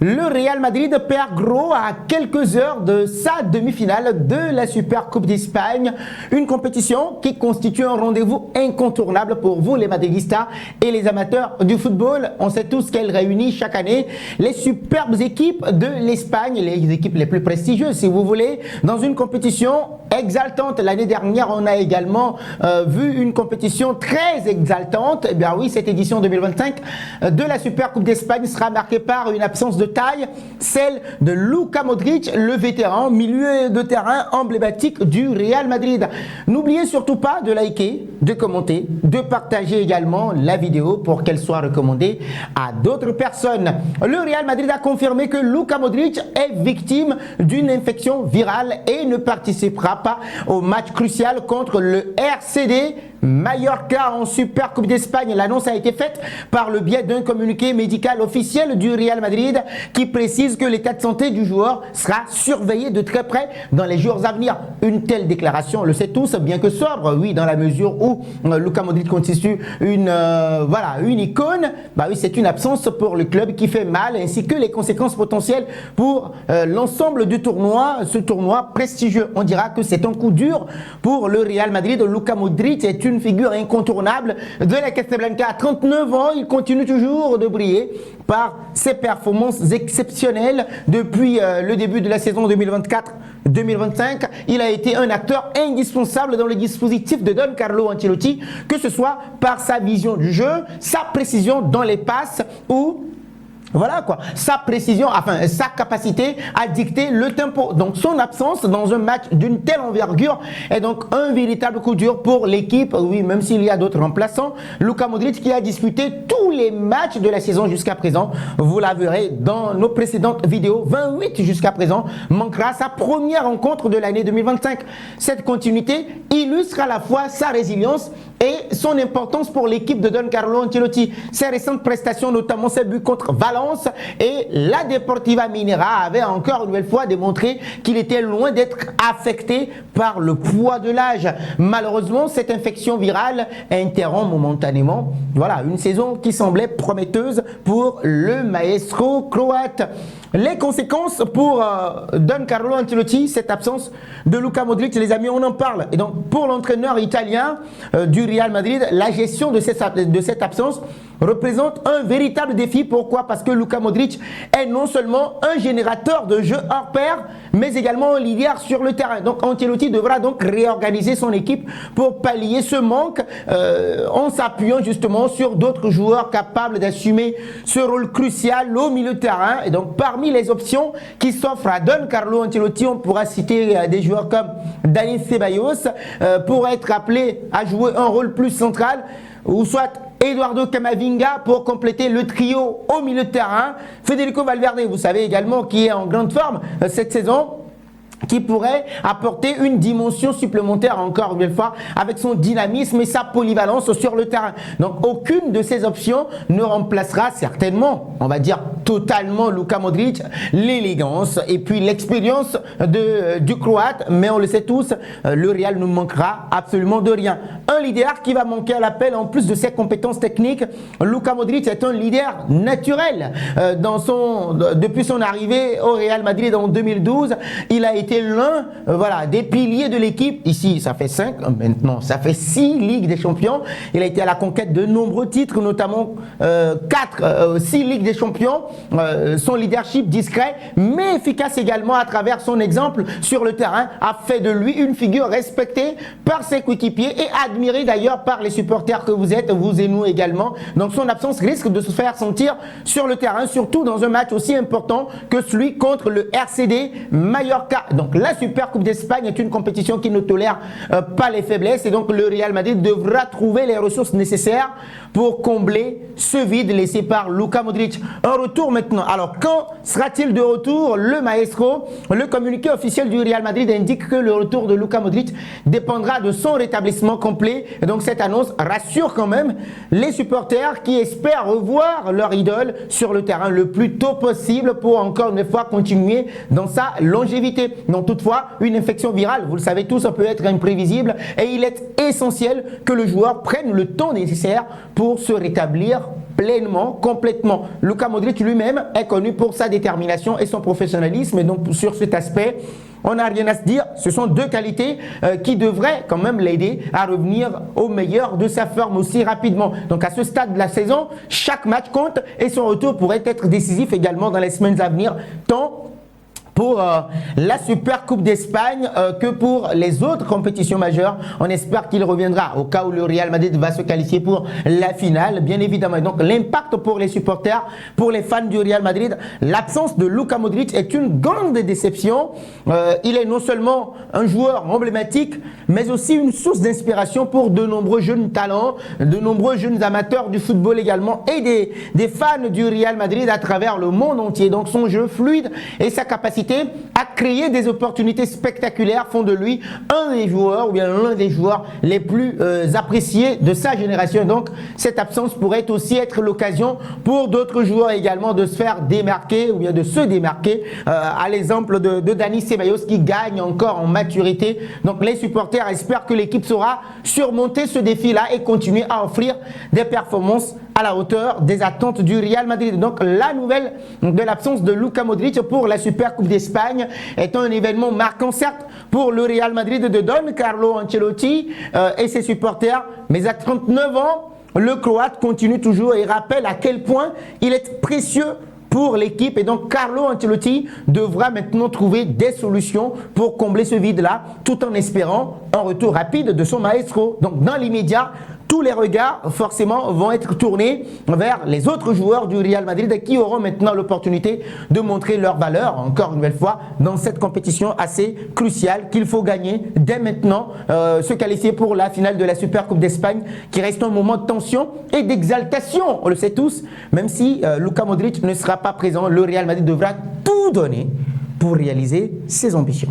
Le Real Madrid perd gros à quelques heures de sa demi-finale de la Super Coupe d'Espagne, une compétition qui constitue un rendez-vous incontournable pour vous les madridistas et les amateurs du football. On sait tous qu'elle réunit chaque année les superbes équipes de l'Espagne, les équipes les plus prestigieuses si vous voulez, dans une compétition exaltante. L'année dernière, on a également vu une compétition très exaltante. Eh bien oui, cette édition 2025 de la Super Coupe d'Espagne sera marquée par une absence de taille, celle de Luka Modric, le vétéran milieu de terrain emblématique du Real Madrid. N'oubliez surtout pas de liker, de commenter, de partager également la vidéo pour qu'elle soit recommandée à d'autres personnes. Le Real Madrid a confirmé que Luka Modric est victime d'une infection virale et ne participera pas au match crucial contre le RCD Mallorca en Super Coupe d'Espagne. L'annonce a été faite par le biais d'un communiqué médical officiel du Real Madrid qui précise que l'état de santé du joueur sera surveillé de très près dans les jours à venir. Une telle déclaration, on le sait tous, bien que sobre, oui, dans la mesure où Luka Modric constitue une icône, bah oui, c'est une absence pour le club qui fait mal, ainsi que les conséquences potentielles pour l'ensemble du tournoi, ce tournoi prestigieux. On dira que c'est un coup dur pour le Real Madrid. Luka Modric est une figure incontournable de la Casablanca. À 39 ans, il continue toujours de briller par ses performances exceptionnelles depuis le début de la saison 2024-2025. Il a été un acteur indispensable dans le dispositif de Don Carlo Ancelotti, que ce soit par sa vision du jeu, sa précision dans les passes ou voilà quoi, sa précision, enfin sa capacité à dicter le tempo. Donc son absence dans un match d'une telle envergure est donc un véritable coup dur pour l'équipe. Oui, même s'il y a d'autres remplaçants, Luka Modric qui a disputé tous les matchs de la saison jusqu'à présent, vous la verrez dans nos précédentes vidéos, 28 jusqu'à présent, manquera sa première rencontre de l'année 2025. Cette continuité illustre à la fois sa résilience et son importance pour l'équipe de Don Carlo Ancelotti. Ses récentes prestations, notamment ses buts contre Valence et la Deportiva Minera, avaient encore une nouvelle fois démontré qu'il était loin d'être affecté par le poids de l'âge. Malheureusement, cette infection virale interrompt momentanément une saison qui semblait prometteuse pour le maestro croate. Les conséquences pour Don Carlo Ancelotti, cette absence de Luka Modric, les amis, on en parle. Et donc, pour l'entraîneur italien du Real Madrid, la gestion de cette absence représente un véritable défi. Pourquoi? Parce que Luka Modric est non seulement un générateur de jeu hors pair, mais également un leader sur le terrain. Donc Ancelotti devra donc réorganiser son équipe pour pallier ce manque en s'appuyant justement sur d'autres joueurs capables d'assumer ce rôle crucial au milieu de terrain. Et donc parmi les options qui s'offrent à Don Carlo Ancelotti, on pourra citer des joueurs comme Dani Ceballos pour être appelé à jouer un rôle plus central, ou soit Eduardo Camavinga pour compléter le trio au milieu de terrain. Federico Valverde, vous savez également, qui est en grande forme cette saison, qui pourrait apporter une dimension supplémentaire encore une fois avec son dynamisme et sa polyvalence sur le terrain. Donc aucune de ces options ne remplacera certainement, on va dire totalement, Luka Modric, l'élégance et puis l'expérience du Croate, mais on le sait tous, le Real ne manquera absolument de rien. Un leader qui va manquer à l'appel en plus de ses compétences techniques. Luka Modric est un leader naturel. Depuis son arrivée au Real Madrid en 2012, il a été l'un des piliers de l'équipe. Ici, ça fait 5, maintenant, ça fait 6 Ligues des Champions. Il a été à la conquête de nombreux titres, notamment 6 Ligues des Champions. Son leadership discret, mais efficace également à travers son exemple sur le terrain, a fait de lui une figure respectée par ses coéquipiers et admirée d'ailleurs par les supporters que vous êtes, vous et nous également. Donc son absence risque de se faire sentir sur le terrain, surtout dans un match aussi important que celui contre le RCD Mallorca. Donc la Super Coupe d'Espagne est une compétition qui ne tolère pas les faiblesses, et donc le Real Madrid devra trouver les ressources nécessaires pour combler ce vide laissé par Luka Modric. Un retour maintenant. Alors quand sera-t-il de retour? Le maestro, le communiqué officiel du Real Madrid indique que le retour de Luka Modric dépendra de son rétablissement complet. Et donc cette annonce rassure quand même les supporters qui espèrent revoir leur idole sur le terrain le plus tôt possible pour encore une fois continuer dans sa longévité. Non, toutefois, une infection virale, vous le savez tous, ça peut être imprévisible et il est essentiel que le joueur prenne le temps nécessaire pour se rétablir pleinement, complètement. Luka Modric lui-même est connu pour sa détermination et son professionnalisme. Et donc, sur cet aspect, on n'a rien à se dire. Ce sont deux qualités qui devraient quand même l'aider à revenir au meilleur de sa forme aussi rapidement. Donc, à ce stade de la saison, chaque match compte et son retour pourrait être décisif également dans les semaines à venir, tant pour la Super Coupe d'Espagne que pour les autres compétitions majeures. On espère qu'il reviendra au cas où le Real Madrid va se qualifier pour la finale, bien évidemment. Et donc l'impact pour les supporters, pour les fans du Real Madrid, l'absence de Luka Modric est une grande déception. Il est non seulement un joueur emblématique, mais aussi une source d'inspiration pour de nombreux jeunes talents, de nombreux jeunes amateurs du football également et des fans du Real Madrid à travers le monde entier. Donc son jeu fluide et sa capacité à créer des opportunités spectaculaires font de lui un des joueurs ou bien l'un des joueurs les plus appréciés de sa génération. Donc cette absence pourrait aussi être l'occasion pour d'autres joueurs également de se faire démarquer ou bien de se démarquer, à l'exemple de Dani Ceballos qui gagne encore en maturité. Donc les supporters espèrent que l'équipe saura surmonter ce défi-là et continuer à offrir des performances à la hauteur des attentes du Real Madrid. Donc la nouvelle de l'absence de Luka Modric pour la Super Coupe d'Espagne est un événement marquant certes pour le Real Madrid de Don Carlo Ancelotti et ses supporters, mais à 39 ans, le Croate continue toujours et rappelle à quel point il est précieux pour l'équipe. Et donc Carlo Ancelotti devra maintenant trouver des solutions pour combler ce vide-là, tout en espérant un retour rapide de son maestro. Donc dans l'immédiat, tous les regards forcément vont être tournés vers les autres joueurs du Real Madrid qui auront maintenant l'opportunité de montrer leur valeur, encore une nouvelle fois, dans cette compétition assez cruciale qu'il faut gagner dès maintenant, se qualifier pour la finale de la Super Coupe d'Espagne qui reste un moment de tension et d'exaltation, on le sait tous, même si Luka Modric ne sera pas présent, le Real Madrid devra tout donner pour réaliser ses ambitions.